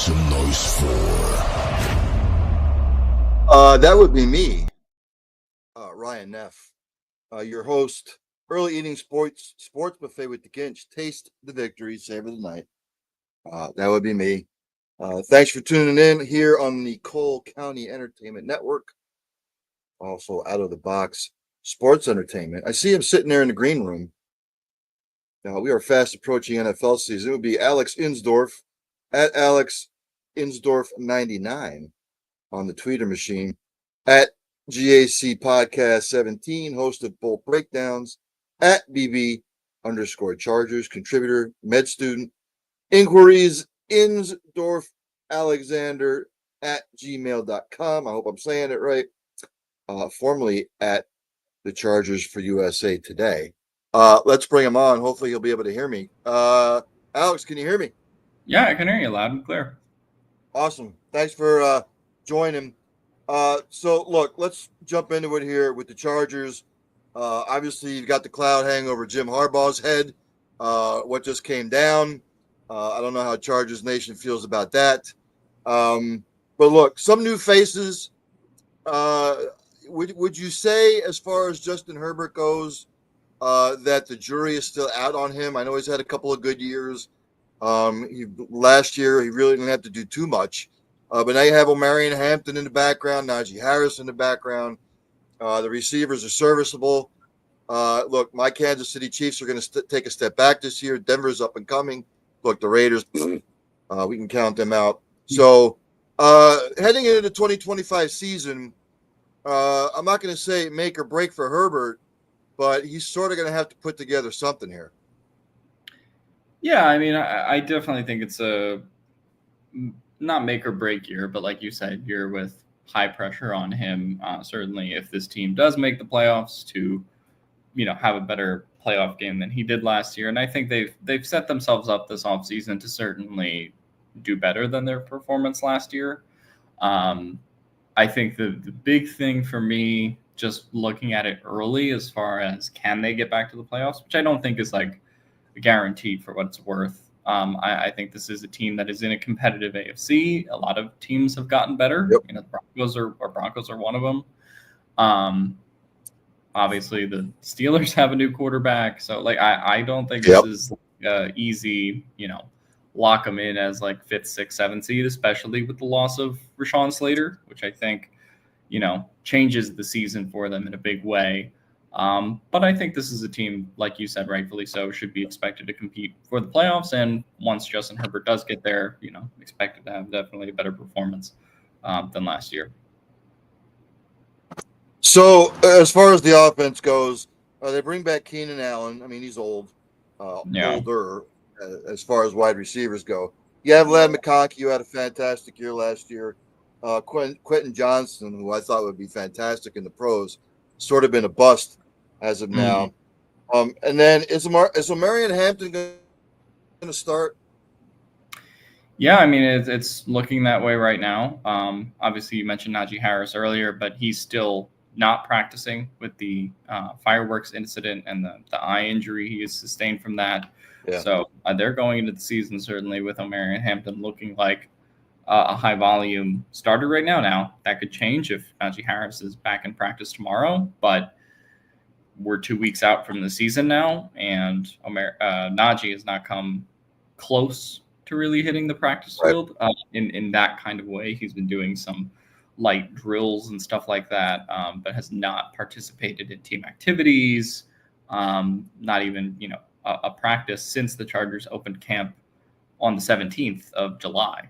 some noise for. That would be me, Ryan Neff, your host. Early eating sports buffet with the Ginch. Taste the victory, savor the night. That would be me. Thanks for tuning in here on the Cole County Entertainment Network. Also, out of the box sports entertainment. I see him sitting there in the green room. Now we are fast approaching NFL season. It would be Alex Insdorf at Alex Insdorf 99 on the Twitter machine, at GAC Podcast 17, host of Bolt Breakdowns, at BB _ Chargers, contributor, med student, inquiries, Insdorf Alexander at gmail.com. I hope I'm saying it right. Formerly at the Chargers for USA Today. Let's bring him on. Hopefully he'll be able to hear me. Alex, can you hear me? Yeah, I can hear you loud and clear. Awesome. Thanks for joining. So look, let's jump into it here with the Chargers. Obviously, you've got the cloud hanging over Jim Harbaugh's head. What just came down? I don't know how Chargers Nation feels about that. But look, some new faces. Would you say, as far as Justin Herbert goes, that the jury is still out on him? I know he's had a couple of good years. Last year, he really didn't have to do too much. But now you have Omarion Hampton in the background, Najee Harris in the background. The receivers are serviceable. Look, my Kansas City Chiefs are going to take a step back this year. Denver's up and coming. Look, the Raiders, we can count them out. So heading into the 2025 season, I'm not going to say make or break for Herbert, but he's sort of going to have to put together something here. Yeah, I mean, I definitely think it's a not make or break year, but like you said, year with high pressure on him. Certainly, if this team does make the playoffs, to have a better playoff game than he did last year, and I think they've set themselves up this offseason to certainly do better than their performance last year. I think the big thing for me, just looking at it early, as far as can they get back to the playoffs, which I don't think is like a guarantee for what it's worth. I think this is a team that is in a competitive AFC. A lot of teams have gotten better. Yep. The Broncos are one of them. Obviously, the Steelers have a new quarterback, so I don't think this is easy. Lock them in as like 5th, 6th, 7th seed, especially with the loss of Rashawn Slater, which I think changes the season for them in a big way. But I think this is a team, like you said, rightfully so, should be expected to compete for the playoffs. And once Justin Herbert does get there, expected to have definitely a better performance than last year. So as far as the offense goes, they bring back Keenan Allen. I mean, he's older as far as wide receivers go. You have Ladd McConkey, who had a fantastic year last year. Quentin Johnson, who I thought would be fantastic in the pros, sort of been a bust as of now. And then is Omarion Hampton going to start? Yeah, I mean, it's looking that way right now. Obviously, you mentioned Najee Harris earlier, but he's still not practicing with the fireworks incident and the eye injury he has sustained from that. Yeah. So they're going into the season certainly with Omarion Hampton looking like a high-volume starter right now. Now, that could change if Najee Harris is back in practice tomorrow, but we're 2 weeks out from the season now, and Najee has not come close to really hitting the practice field in that kind of way. He's been doing some light drills and stuff like that, but has not participated in team activities, not even, a practice since the Chargers opened camp on the 17th of July.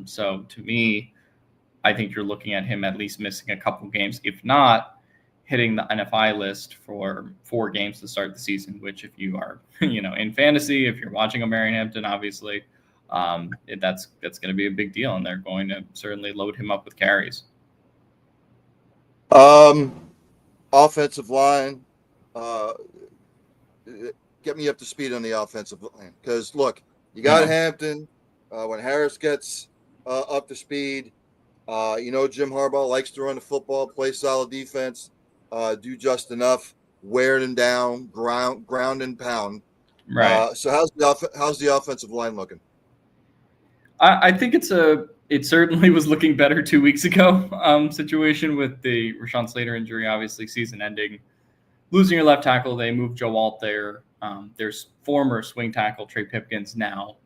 So to me, I think you're looking at him at least missing a couple games, if not hitting the NFI list for 4 games to start the season, which if you are, in fantasy, if you're watching Omarion Hampton, obviously, that's going to be a big deal, and they're going to certainly load him up with carries. Offensive line, get me up to speed on the offensive line, because look, you got Hampton. When Harris gets up to speed, Jim Harbaugh likes to run the football, play solid defense, do just enough, wear them down, ground and pound. Right. So how's the offensive line looking? I think it certainly was looking better 2 weeks ago. Situation with the Rashawn Slater injury, obviously season ending, losing your left tackle. They moved Joe Alt there. There's former swing tackle Trey Pipkins now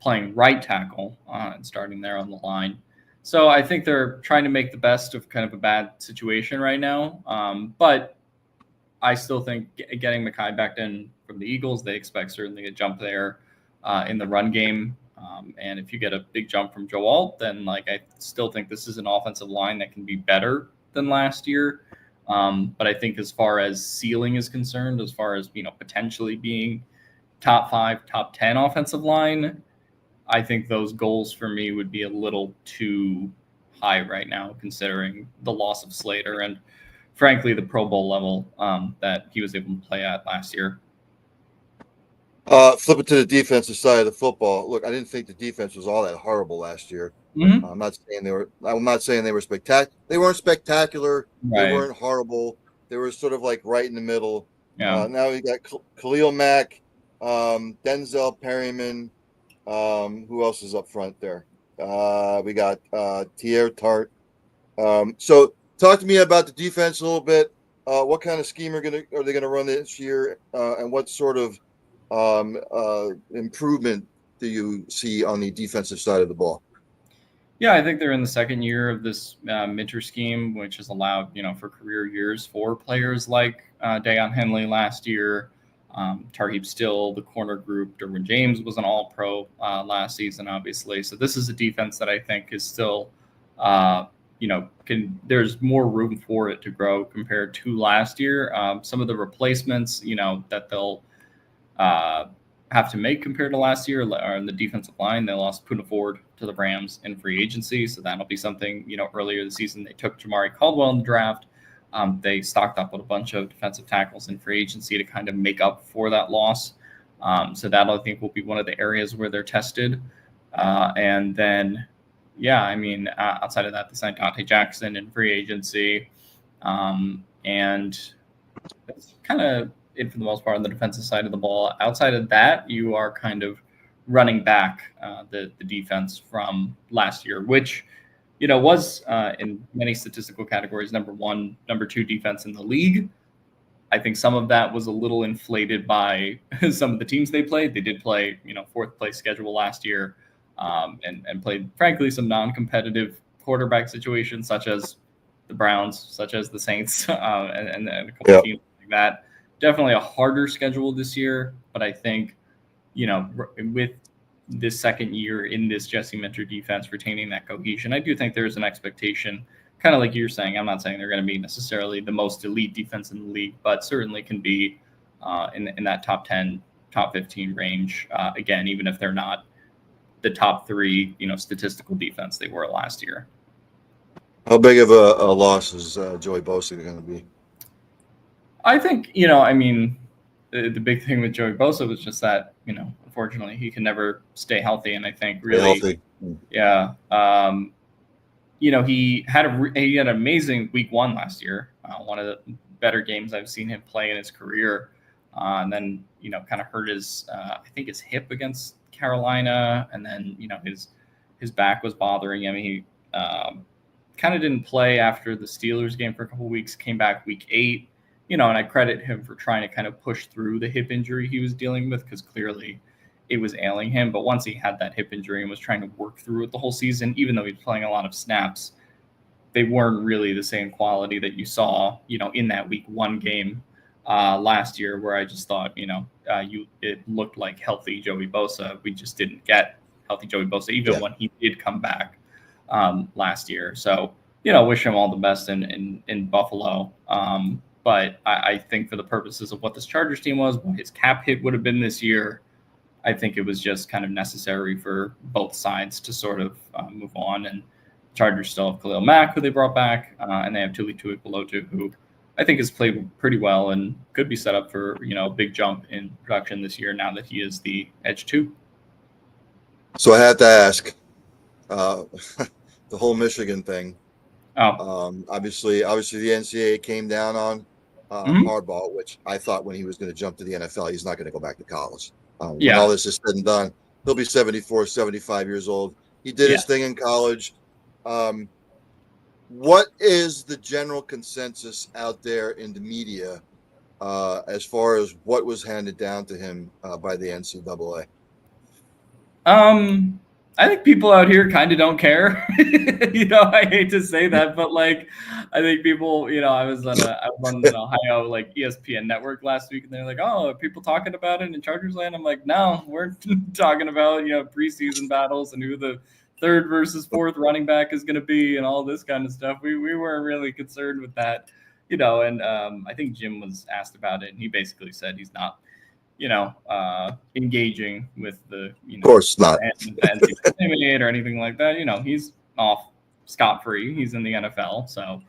playing right tackle and starting there on the line. So I think they're trying to make the best of kind of a bad situation right now. But I still think getting Mekhi back in from the Eagles, they expect certainly a jump there in the run game. And if you get a big jump from Joe Alt, then like I still think this is an offensive line that can be better than last year. But I think as far as ceiling is concerned, as far as potentially being top 5, top 10 offensive line, I think those goals for me would be a little too high right now, considering the loss of Slater and frankly the Pro Bowl level that he was able to play at last year. Flip it to the defensive side of the football. Look, I didn't think the defense was all that horrible last year. Mm-hmm. I'm not saying they were spectacular. They weren't spectacular. Right. They weren't horrible. They were sort of like right in the middle. Yeah. Now we got Khalil Mack, Denzel Perryman. Who else is up front there? We got Tier Tart. So talk to me about the defense a little bit. What kind of scheme are they gonna run this year, and what sort of improvement do you see on the defensive side of the ball? Yeah, I think they're in the second year of this Minter scheme, which has allowed for career years for players like Dayon Henley last year. Tarheeb Still, the corner group. Derwin James was an All-Pro last season, obviously. So this is a defense that I think is still, there's more room for it to grow compared to last year. Some of the replacements, that they'll have to make compared to last year are in the defensive line. They lost Poona Ford to the Rams in free agency, so that'll be something. Earlier this season they took Jamari Caldwell in the draft. They stocked up with a bunch of defensive tackles in free agency to kind of make up for that loss. So that I think will be one of the areas where they're tested. And then, outside of that, they signed Dante Jackson in free agency. And that's kind of it for the most part on the defensive side of the ball. Outside of that, you are kind of running back the defense from last year, which was in many statistical categories number 1, number 2 defense in the league. I think some of that was a little inflated by some of the teams they played. They did play 4th place schedule last year, and played frankly some non-competitive quarterback situations such as the Browns, such as the Saints, and a couple of teams like that. Definitely a harder schedule this year, but I think, with this second year in this Jesse Minter defense retaining that cohesion, I do think there's an expectation, kind of like you're saying. I'm not saying they're going to be necessarily the most elite defense in the league, but certainly can be in that top 10, top 15 range. Again, even if they're not the top 3, statistical defense they were last year. How big of a loss is Joey Bosa going to be? I think, the big thing with Joey Bosa was just that, unfortunately, he can never stay healthy. And I think really, yeah, he had an amazing week 1 last year, one of the better games I've seen him play in his career. And then, kind of hurt his, I think his hip against Carolina. And then, his back was bothering him. He kind of didn't play after the Steelers game for a couple of weeks, came back week 8. And I credit him for trying to kind of push through the hip injury he was dealing with, because clearly it was ailing him. But once he had that hip injury and was trying to work through it the whole season, even though he was playing a lot of snaps, they weren't really the same quality that you saw, in that week 1 game last year, where I just thought, it looked like healthy Joey Bosa. We just didn't get healthy Joey Bosa, even when he did come back last year. So, wish him all the best in Buffalo. But I think for the purposes of what this Chargers team was, what his cap hit would have been this year, I think it was just kind of necessary for both sides to sort of move on. And Chargers still have Khalil Mack, who they brought back, and they have Tuli Tuipulotu, who I think has played pretty well and could be set up for a big jump in production this year now that he is the edge 2. So I have to ask, the whole Michigan thing. Obviously the NCAA came down on Harbaugh, which I thought when he was going to jump to the NFL, he's not going to go back to college. When all this is said and done, he'll be 74, 75 years old. He did his thing in college. What is the general consensus out there in the media as far as what was handed down to him by the NCAA? I think people out here kind of don't care. I hate to say that, but I think people, I was on an Ohio ESPN network last week, and they're like, "Oh, are people talking about it in Chargers land?" I'm like, "No, we're talking about preseason battles and who the third versus fourth running back is going to be and all this kind of stuff. We weren't really concerned with that, And I think Jim was asked about it, and he basically said he's not engaging with the, of course not, NCAA or anything like that. He's off scot-free. He's in the NFL. So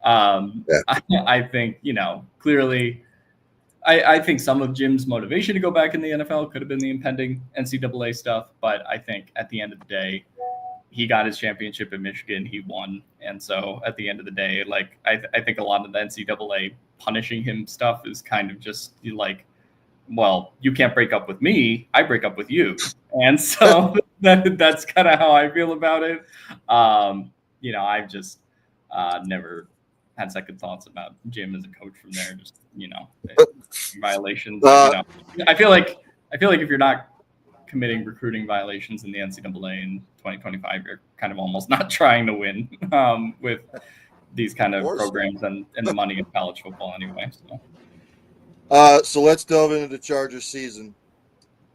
I think, clearly, I think some of Jim's motivation to go back in the NFL could have been the impending NCAA stuff. But I think at the end of the day, he got his championship in Michigan. He won. And so at the end of the day, I think a lot of the NCAA punishing him stuff is kind of just well, you can't break up with me, I break up with you. And so that's kind of how I feel about it. I've just never had second thoughts about Jim as a coach from there. Just, violations. I feel like if you're not committing recruiting violations in the NCAA in 2025, you're kind of almost not trying to win with these kind of programs and the money in college football anyway. So let's delve into the Chargers season.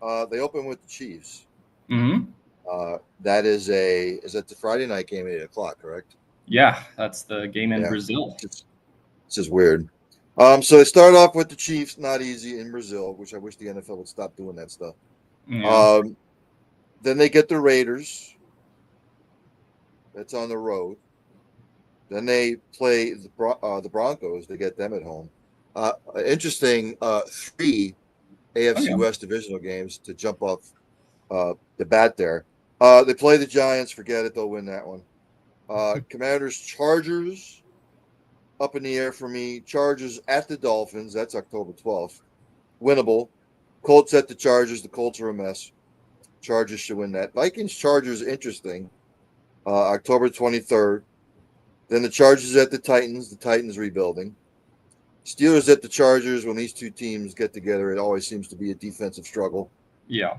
They open with the Chiefs. Mm-hmm. That is that the Friday night game at 8:00, correct? Yeah, that's the game in Brazil. It's just weird. So they start off with the Chiefs, not easy in Brazil, which I wish the NFL would stop doing that stuff. Yeah. Then they get the Raiders. That's on the road. Then they play the Broncos. They get them at home. Interesting 3 AFC West divisional games to jump off the bat there. They play the Giants. Forget it. They'll win that one. Commanders, Chargers, up in the air for me. Chargers at the Dolphins. That's October 12th. Winnable. Colts at the Chargers. The Colts are a mess. Chargers should win that. Vikings, Chargers, interesting. October 23rd. Then the Chargers at the Titans. The Titans rebuilding. Steelers at the Chargers. When these two teams get together, it always seems to be a defensive struggle. Yeah.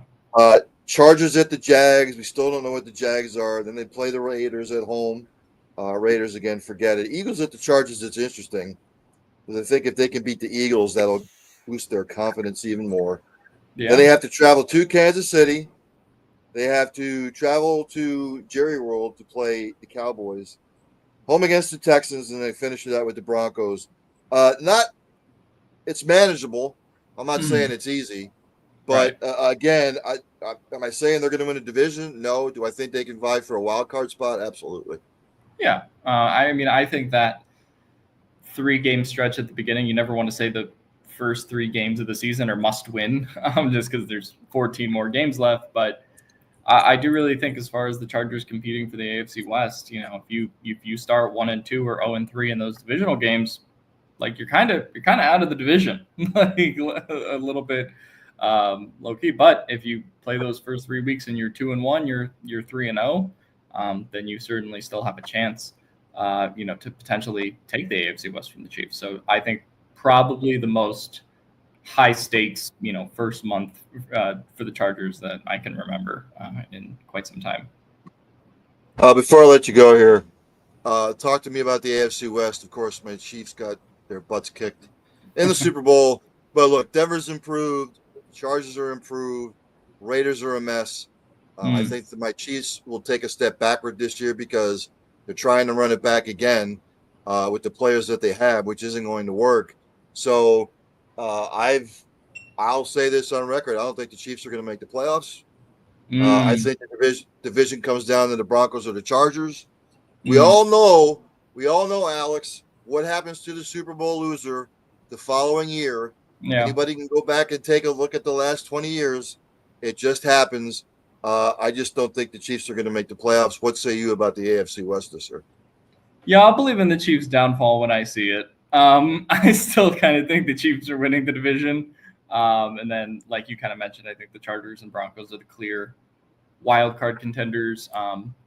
Chargers at the Jags. We still don't know what the Jags are. Then they play the Raiders at home. Raiders again, forget it. Eagles at the Chargers. It's interesting because I think if they can beat the Eagles, that'll boost their confidence even more. Yeah. Then they have to travel to Kansas City. They have to travel to Jerry World to play the Cowboys. Home against the Texans, and they finish it out with the Broncos. It's manageable. I'm not saying it's easy, but again, am I saying they're going to win a division? No. Do I think they can vie for a wild card spot? Absolutely. Yeah. I think that 3-game stretch at the beginning, you never want to say the first 3 games of the season are must win, just because there's 14 more games left. But I do really think, as far as the Chargers competing for the AFC West, if you start 1-2 or 0-3 in those divisional games, you're kind of out of the division, a little bit low key. But if you play those first 3 weeks and you're 2-1, you're 3-0, then you certainly still have a chance, to potentially take the AFC West from the Chiefs. So I think probably the most high stakes, first month for the Chargers that I can remember in quite some time. Before I let you go here, talk to me about the AFC West. Of course, my Chiefs got their butts kicked in the Super Bowl. But look, Denver's improved. Chargers are improved. Raiders are a mess. I think that my Chiefs will take a step backward this year because they're trying to run it back again with the players that they have, which isn't going to work. So I'll say this on record. I don't think the Chiefs are going to make the playoffs. I think the division comes down to the Broncos or the Chargers. We all know, Alex, what happens to the Super Bowl loser the following year. Yeah. Anybody can go back and take a look at the last 20 years. It just happens. I just don't think the Chiefs are going to make the playoffs. What say you about the AFC West this year? Yeah, I'll believe in the Chiefs' downfall when I see it. I still kind of think the Chiefs are winning the division. And then, like you kind of mentioned, I think the Chargers and Broncos are the clear wild card contenders.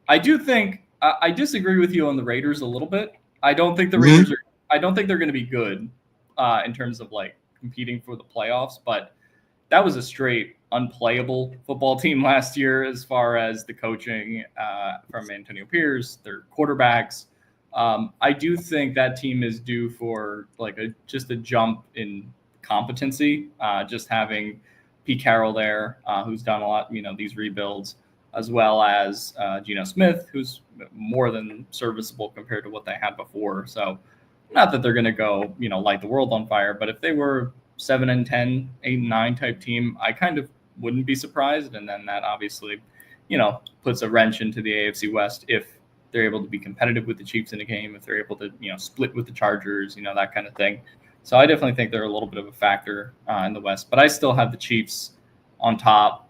I do think I disagree with you on the Raiders a little bit. I don't think the Raiders are. I don't think they're going to be good in terms of like competing for the playoffs. But that was a straight unplayable football team last year as far as the coaching from Antonio Pierce, their quarterbacks. I do think that team is due for like just a jump in competency. Just having Pete Carroll there, who's done a lot, these rebuilds, as well as Geno Smith, who's more than serviceable compared to what they had before. So, not that they're going to go, light the world on fire, but if they were 7-10, 8-9 type team, I kind of wouldn't be surprised. And then that obviously, puts a wrench into the AFC West if they're able to be competitive with the Chiefs in a game, if they're able to, split with the Chargers, that kind of thing. So I definitely think they're a little bit of a factor in the West, but I still have the Chiefs on top,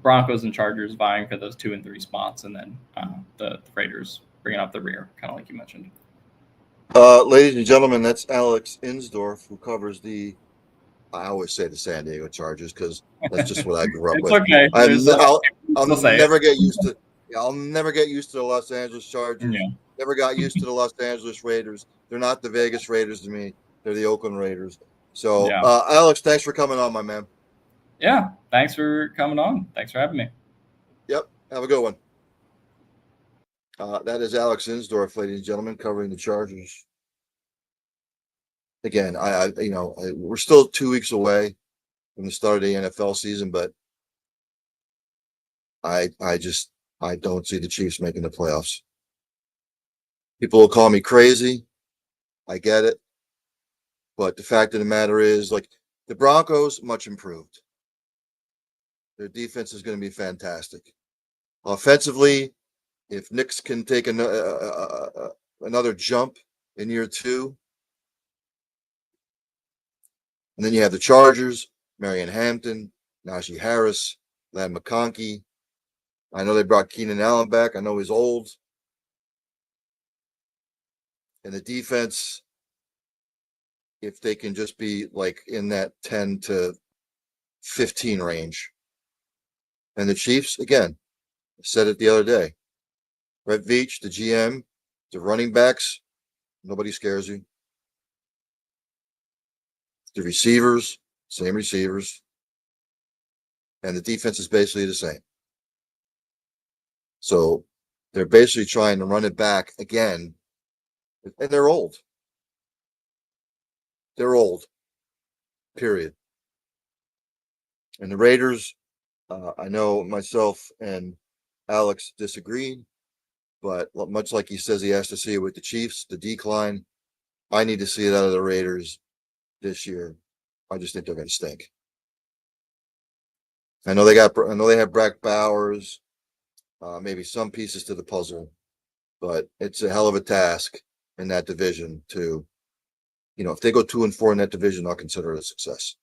Broncos and Chargers vying for those 2 and 3 spots, and then the Raiders bringing up the rear, kind of like you mentioned. Ladies and gentlemen, that's Alex Insdor, who covers I always say the San Diego Chargers because that's just what I grew up It's with. okay. I'll never get used to. I'll never get used to the Los Angeles Chargers. Yeah. Never got used to the Los Angeles Raiders. They're not the Vegas Raiders to me. They're the Oakland Raiders. So, Yeah. Alex, thanks for coming on, my man. Yeah. Thanks for coming on. Thanks for having me. Yep. Have a good one. That is Alex Insdorf, ladies and gentlemen, covering the Chargers. Again, we're still 2 weeks away from the start of the NFL season, but I don't see the Chiefs making the playoffs. People will call me crazy. I get it. But the fact of the matter is, like, the Broncos, much improved. Their defense is going to be fantastic. Offensively, if Knicks can take another jump in year 2, and then you have the Chargers, Marion Hampton, Najee Harris, Ladd McConkey. I know they brought Keenan Allen back. I know he's old. And the defense, if they can just be like in that 10 to 15 range. And the Chiefs, again, I said it the other day. Brett Veach, the GM, the running backs, nobody scares you. The receivers, same receivers. And the defense is basically the same. So they're basically trying to run it back again. And they're old. They're old. Period. And the Raiders, I know myself and Alex disagreed, but much like he says he has to see it with the Chiefs, the decline, I need to see it out of the Raiders this year. I just think they're going to stink. I know they have Brack Bowers, maybe some pieces to the puzzle, but it's a hell of a task in that division to, if they go 2-4 in that division, I'll consider it a success.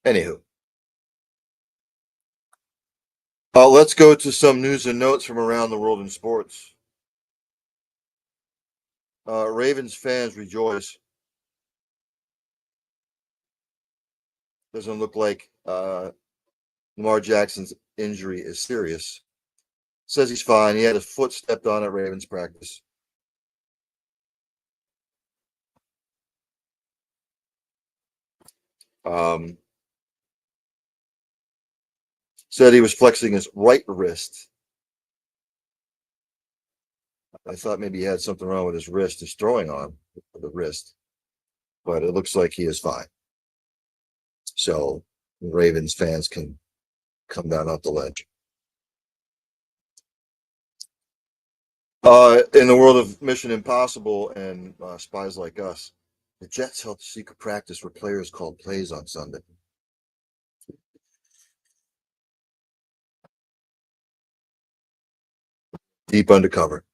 Anywho. Let's go to some news and notes from around the world in sports. Ravens fans rejoice. Doesn't look like Lamar Jackson's injury is serious. Says he's fine. He had his foot stepped on at Ravens practice. Said he was flexing his right wrist. I thought maybe he had something wrong with his wrist, his throwing arm, the wrist. But it looks like he is fine. So Ravens fans can come down off the ledge. In the world of Mission Impossible and Spies Like Us, the Jets held a secret practice where players called plays on Sunday. Deep undercover.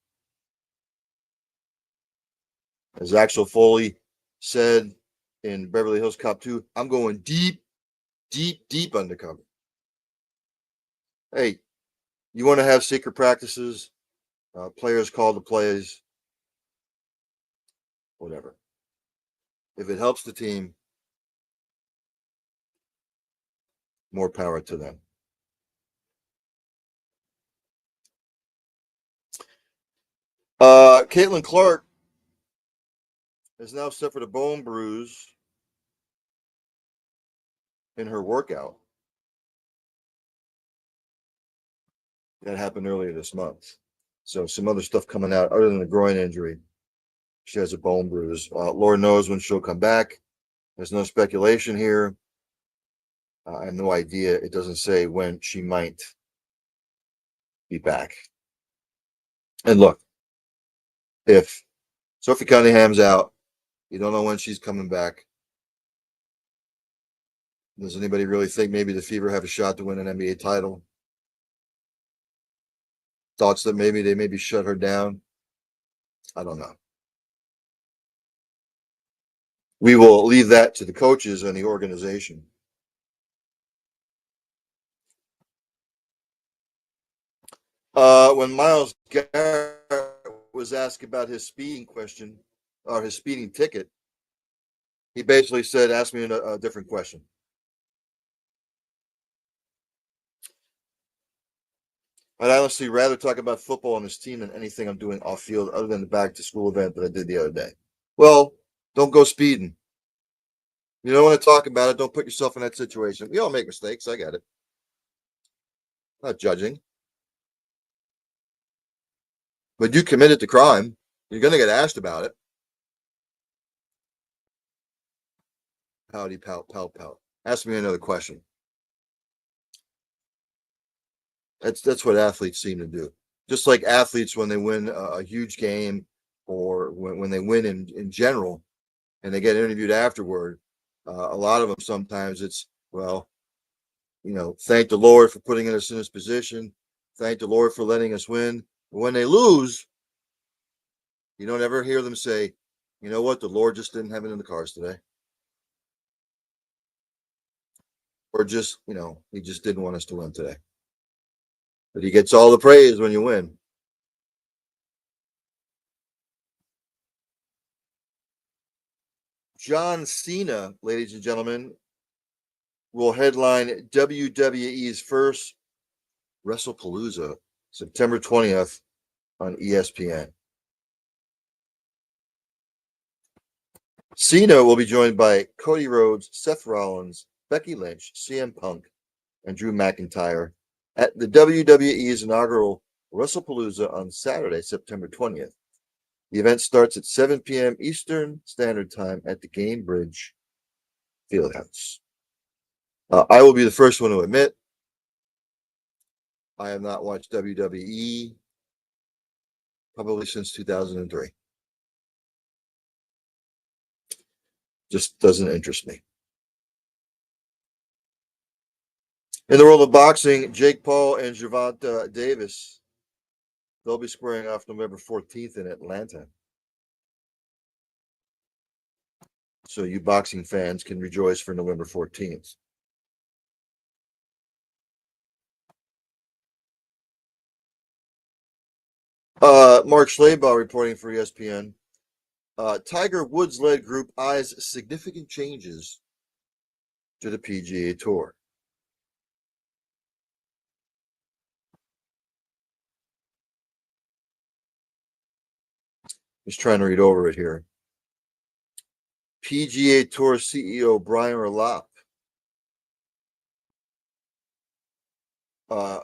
As Axel Foley said in Beverly Hills Cop 2, I'm going deep, deep, deep undercover. Hey, you want to have secret practices, players call the plays, whatever. If it helps the team, more power to them. Caitlin Clark has now suffered a bone bruise in her workout. That happened earlier this month. So some other stuff coming out other than the groin injury. She has a bone bruise. Lord knows when she'll come back. There's no speculation here. I have no idea. It doesn't say when she might be back. And look, if Sophie Cunningham's out, you don't know when she's coming back. Does anybody really think maybe the Fever have a shot to win an NBA title? Thoughts that maybe they shut her down? I don't know. We will leave that to the coaches and the organization. When Myles Garrett was asked about his speeding question or his speeding ticket, he basically said, ask me a different question. I'd honestly rather talk about football and his team than anything I'm doing off field other than the back to school event that I did the other day. Well, don't go speeding. You don't want to talk about it. Don't put yourself in that situation. We all make mistakes. I get it. Not judging. But you committed the crime. You're going to get asked about it. Pouty, pout, pout, pout. Ask me another question. That's what athletes seem to do. Just like athletes when they win a huge game or when they win in general and they get interviewed afterward, a lot of them sometimes it's, well, thank the Lord for putting us in this position. Thank the Lord for letting us win. But when they lose, you don't ever hear them say, you know what, the Lord just didn't have it in the cards today. Or just, he just didn't want us to win today. But he gets all the praise when you win. John Cena, ladies and gentlemen, will headline WWE's first WrestlePalooza, September 20th on ESPN. Cena will be joined by Cody Rhodes, Seth Rollins, Becky Lynch, CM Punk, and Drew McIntyre at the WWE's inaugural WrestlePalooza on Saturday, September 20th. The event starts at 7 p.m. Eastern Standard Time at the Gamebridge Fieldhouse. I will be the first one to admit I have not watched WWE probably since 2003. Just doesn't interest me. In the world of boxing, Jake Paul and Gervonta Davis, they'll be squaring off November 14th in Atlanta. So you boxing fans can rejoice for November 14th. Mark Schlabach reporting for ESPN. Tiger Woods-led group eyes significant changes to the PGA Tour. Just trying to read over it here. PGA Tour CEO Brian Ralop.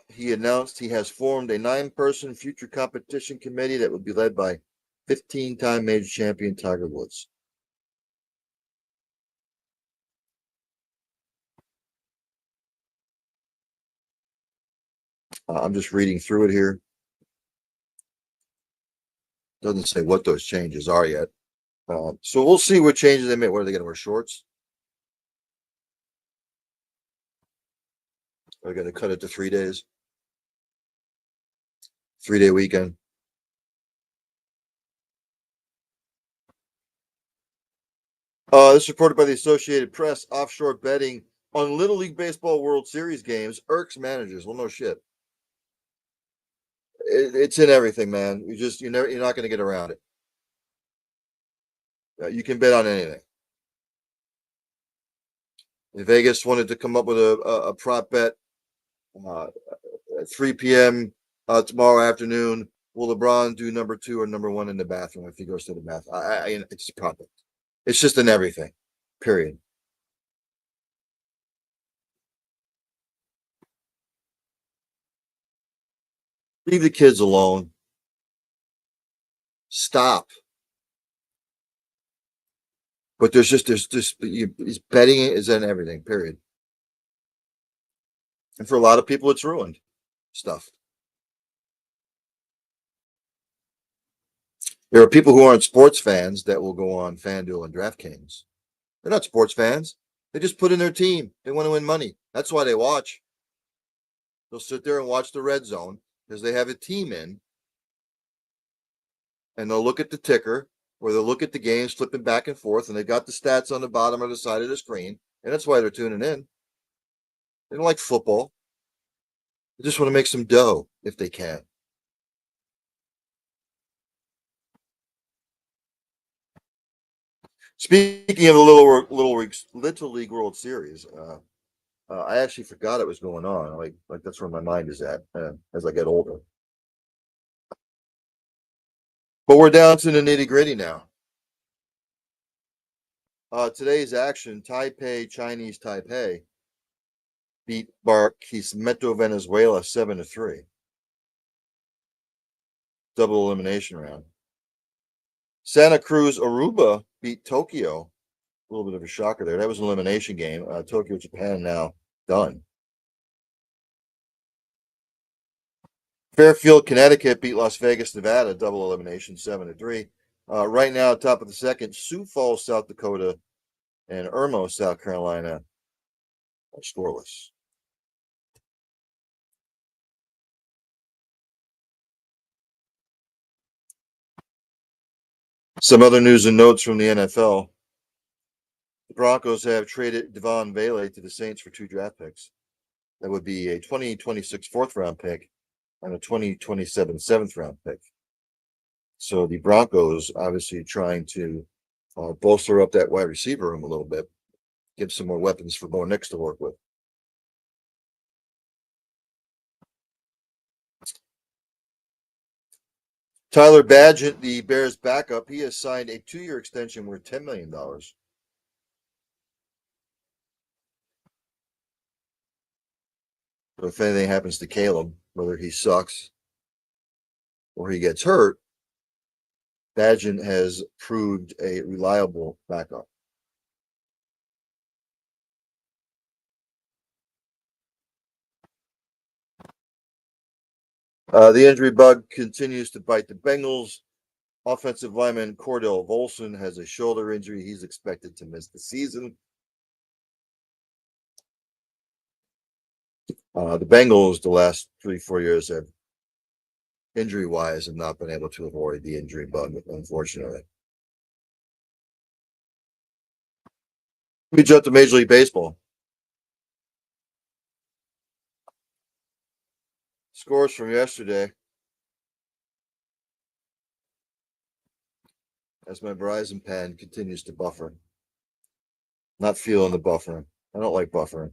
He announced he has formed a 9-person future competition committee that would be led by 15-time major champion Tiger Woods. I'm just reading through it here. Doesn't say what those changes are yet. So we'll see what changes they make. What are they going to wear, shorts? Are they going to cut it to 3 days? 3-day weekend. This is reported by the Associated Press. Offshore betting on Little League Baseball World Series games irks managers. Well, no shit. It's in everything, man. You're not going to get around it. You can bet on anything. If Vegas wanted to come up with a prop bet at 3 p.m. Tomorrow afternoon, will LeBron do number 2 or number 1 in the bathroom if he goes to the bathroom? It's probably. It's just in everything. Period. Leave the kids alone. Stop. But there's just betting is in everything. Period. And for a lot of people, it's ruined stuff. There are people who aren't sports fans that will go on FanDuel and DraftKings. They're not sports fans. They just put in their team. They want to win money. That's why they watch. They'll sit there and watch the red zone because they have a team in, and they'll look at the ticker or they'll look at the game flipping back and forth, and they got the stats on the bottom or the side of the screen, and that's why they're tuning in. They don't like football. They just want to make some dough if they can. Speaking of the Little League World Series, I actually forgot it was going on. Like that's where my mind is at as I get older. But we're down to the nitty gritty now. Today's action: Chinese Taipei beat Barquisimeto Venezuela 7-3. Double elimination round. Santa Cruz Aruba beat Tokyo. A little bit of a shocker there. That was an elimination game. Tokyo, Japan now done. Fairfield, Connecticut beat Las Vegas, Nevada, double elimination 7-3. Right now, top of the second, Sioux Falls, South Dakota, and Irmo, South Carolina are scoreless. Some other news and notes from the NFL. The Broncos have traded Devon Bailey to the Saints for 2 draft picks. That would be a 2026 fourth round pick and a 2027 seventh round pick. So the Broncos obviously trying to bolster up that wide receiver room a little bit, give some more weapons for Bo Nix to work with. Tyler Badgett, the Bears backup, he has signed a 2-year extension worth $10 million. So if anything happens to Caleb, whether he sucks or he gets hurt, Badgett has proved a reliable backup. The injury bug continues to bite the Bengals. Offensive lineman Cordell Volson has a shoulder injury. He's expected to miss the season. The Bengals, the last 3-4 years, have injury-wise, have not been able to avoid the injury bug, unfortunately. We jump to Major League Baseball. Scores from yesterday. As my Verizon pen continues to buffer. Not feeling the buffering. I don't like buffering.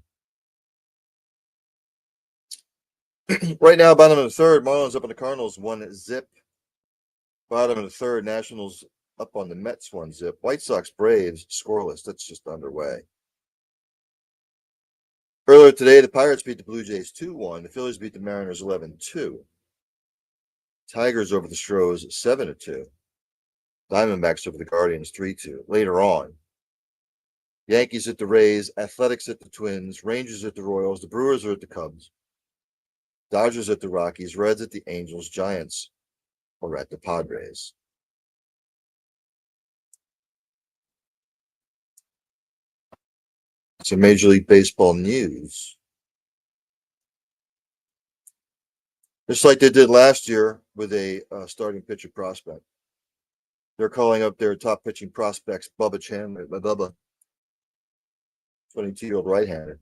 Right now, bottom of the third, Marlins up on the Cardinals 1-0. Bottom of the third, Nationals up on the Mets 1-0. White Sox Braves scoreless. That's just underway. Earlier today, the Pirates beat the Blue Jays 2-1. The Phillies beat the Mariners 11-2. Tigers over the Stros 7-2. Diamondbacks over the Guardians 3-2. Later on, Yankees at the Rays, Athletics at the Twins, Rangers at the Royals, the Brewers are at the Cubs, Dodgers at the Rockies, Reds at the Angels, Giants are at the Padres. Some Major League Baseball news. Just like they did last year with a starting pitcher prospect. They're calling up their top pitching prospects, Bubba Chandler, 22-year-old right-hander.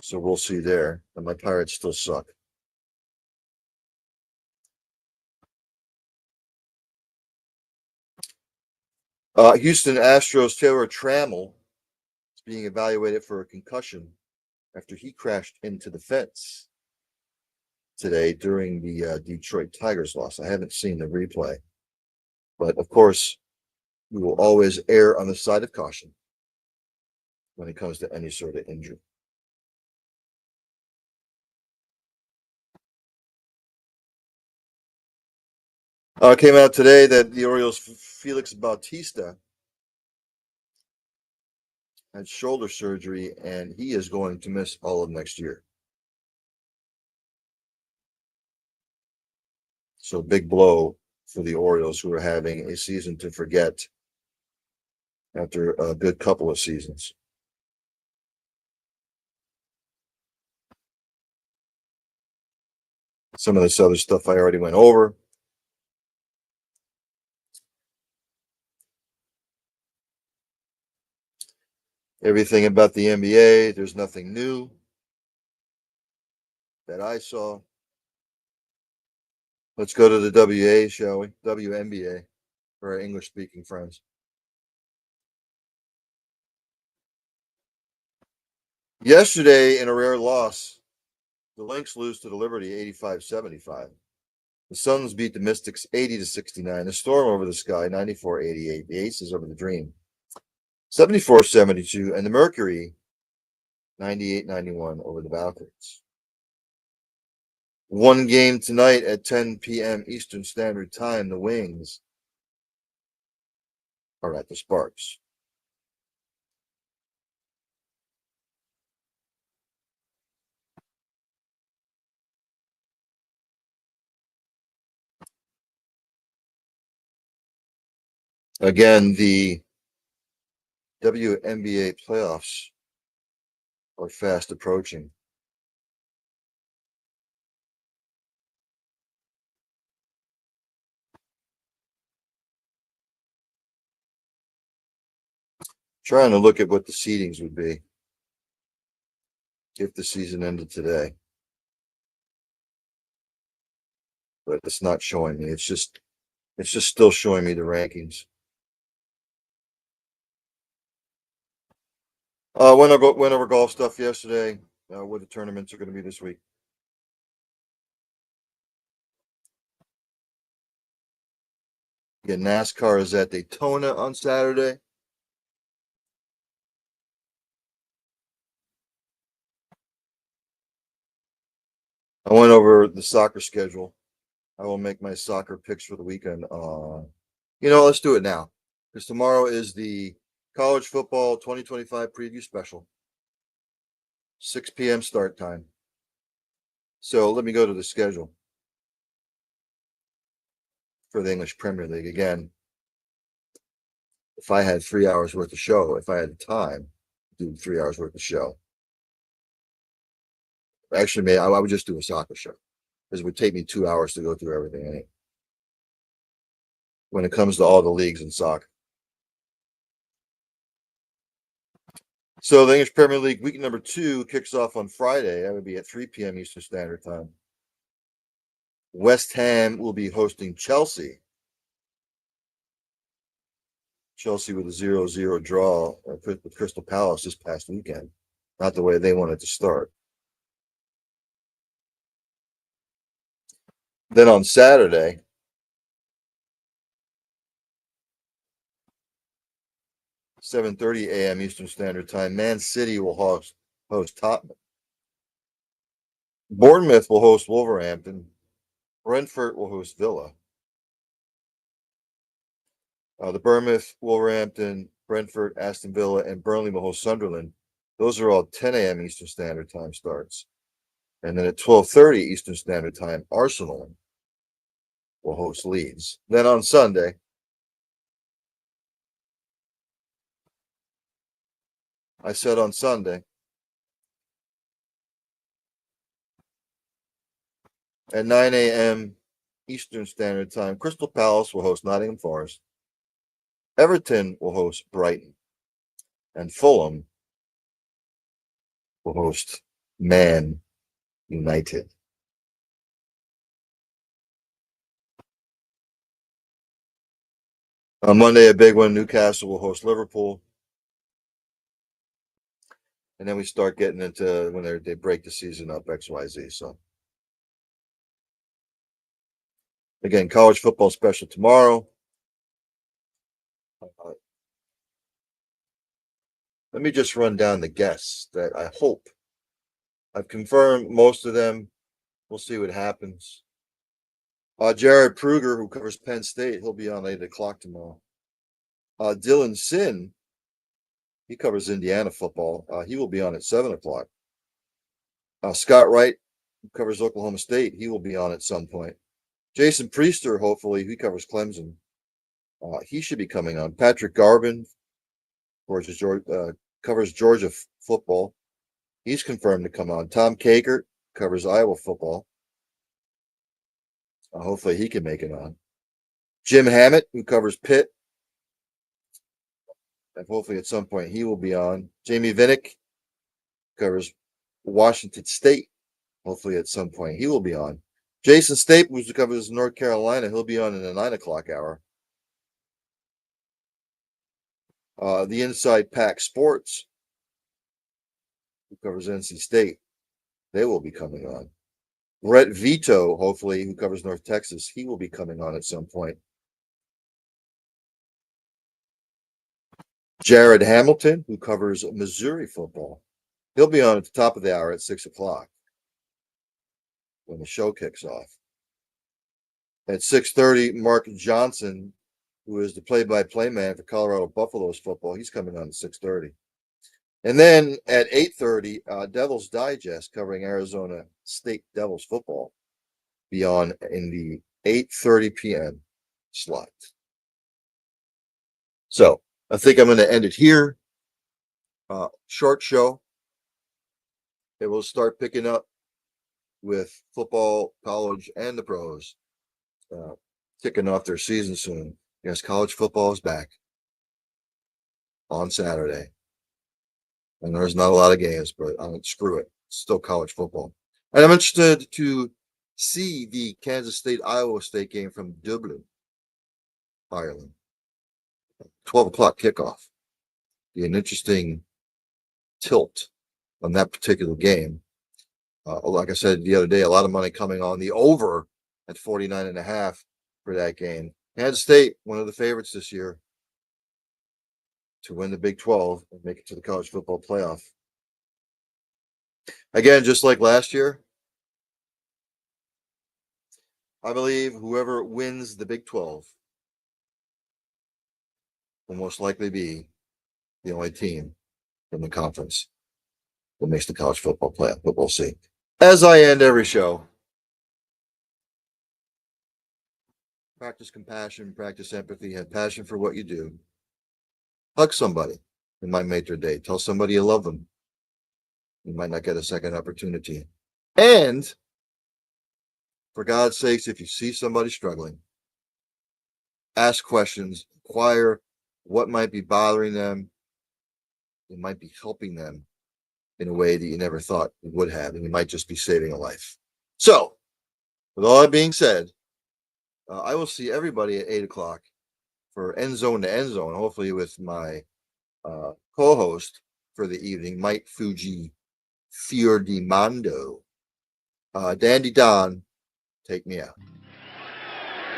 So we'll see there. And my Pirates still suck. Houston Astros Taylor Trammell is being evaluated for a concussion after he crashed into the fence today during the Detroit Tigers loss. I haven't seen the replay, but of course, we will always err on the side of caution when it comes to any sort of injury. Came out today that the Orioles' Felix Bautista had shoulder surgery, and he is going to miss all of next year. So big blow for the Orioles, who are having a season to forget after a good couple of seasons. Some of this other stuff I already went over. Everything about the NBA, there's nothing new that I saw. Let's go to the WA, shall we? WNBA for our English-speaking friends. Yesterday, in a rare loss, the Lynx lose to the Liberty 85-75. The Suns beat the Mystics 80-69. The Storm over the Sky 94-88. The Aces over the Dream 74-72. And the Mercury 98-91 over the Valkyries. One game tonight at 10 p.m. Eastern Standard Time. The Wings are at the Sparks. Again, the WNBA playoffs are fast approaching. Trying to look at what the seedings would be if the season ended today. But it's not showing me. It's just still showing me the rankings. Went over golf stuff yesterday. Where the tournaments are going to be this week. Again, NASCAR is at Daytona on Saturday. I went over the soccer schedule. I will make my soccer picks for the weekend. Let's do it now, because tomorrow is the college football 2025 preview special. 6 p.m. start time. So let me go to the schedule for the English Premier League. Again, if I had 3 hours worth of show, if I had the time to do 3 hours worth of show, actually, I would just do a soccer show, because it would take me 2 hours to go through everything when it comes to all the leagues in soccer. So the English Premier League week number 2 kicks off on Friday. That would be at 3 p.m. Eastern Standard Time. West Ham will be hosting Chelsea. Chelsea with a 0-0 draw with Crystal Palace this past weekend. Not the way they wanted to start. Then on Saturday, (7:30 a.m. Eastern Standard Time), Man City will host Tottenham. Bournemouth will host Wolverhampton. Brentford will host Villa. The Bournemouth, Wolverhampton, Brentford, Aston Villa, and Burnley will host Sunderland. Those are all 10 a.m. Eastern Standard Time starts. And then at 12:30 Eastern Standard Time, Arsenal will host Leeds. Then on Sunday, I said on Sunday, at 9 a.m. Eastern Standard Time, Crystal Palace will host Nottingham Forest. Everton will host Brighton. And Fulham will host Man United. On Monday, a big one, Newcastle will host Liverpool. And then we start getting into when they break the season up, XYZ. So again, college football special tomorrow. Let me just run down the guests that I hope. I've confirmed most of them. We'll see what happens. Jared Pruger, who covers Penn State, he'll be on 8 o'clock tomorrow. Dylan Sin, he covers Indiana football. He will be on at 7 o'clock. Scott Wright, who covers Oklahoma State, he will be on at some point. Jason Priester, hopefully, he covers Clemson. He should be coming on. Patrick Garvin, covers Georgia football. He's confirmed to come on. Tom Kakert covers Iowa football. Hopefully he can make it on. Jim Hammett, who covers Pitt. And hopefully at some point he will be on. Jamie Vinnick covers Washington State. Hopefully at some point he will be on. Jason Staples, who covers North Carolina, he'll be on in the 9 o'clock hour. The Inside Pack Sports, who covers NC State, they will be coming on. Brett Vito, hopefully, who covers North Texas, he will be coming on at some point. Jared Hamilton, who covers Missouri football, he'll be on at the top of the hour at 6 o'clock when the show kicks off. At 6:30, Mark Johnson, who is the play-by-play man for Colorado Buffaloes football, he's coming on at 6:30. And then at 8:30, Devils Digest covering Arizona State Devils football, be on in the 8:30 p.m. slot. So I think I'm going to end it here. Short show. It will start picking up with football, college, and the pros kicking off their season soon. Yes, college football is back on Saturday. And there's not a lot of games, but screw it. It's still college football. And I'm interested to see the Kansas State-Iowa State game from Dublin, Ireland. 12 o'clock kickoff. Be an interesting tilt on that particular game. Like I said the other day, a lot of money coming on the over at 49.5 for that game. Kansas State, one of the favorites this year to win the Big 12 and make it to the college football playoff. Again, just like last year, I believe whoever wins the Big 12 will most likely be the only team from the conference that makes the college football playoff, but we'll see. As I end every show, practice compassion, practice empathy, have passion for what you do. Hug somebody. It might make their day. Tell somebody you love them. You might not get a second opportunity. And for God's sakes, if you see somebody struggling, ask questions, inquire what might be bothering them. It might be helping them in a way that you never thought it would have, and you might just be saving a life. So, with all that being said, I will see everybody at 8 o'clock for End Zone to End Zone, hopefully with my co-host for the evening, Mike Fuji Fiordimando. Dandy Don, take me out.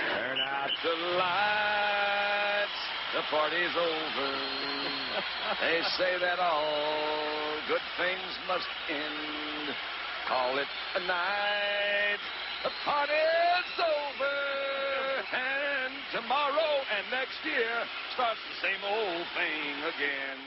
Turn out the lights, the party's over. They say that all good things must end. Call it a night, the party's over. And tomorrow and next year starts the same old thing again.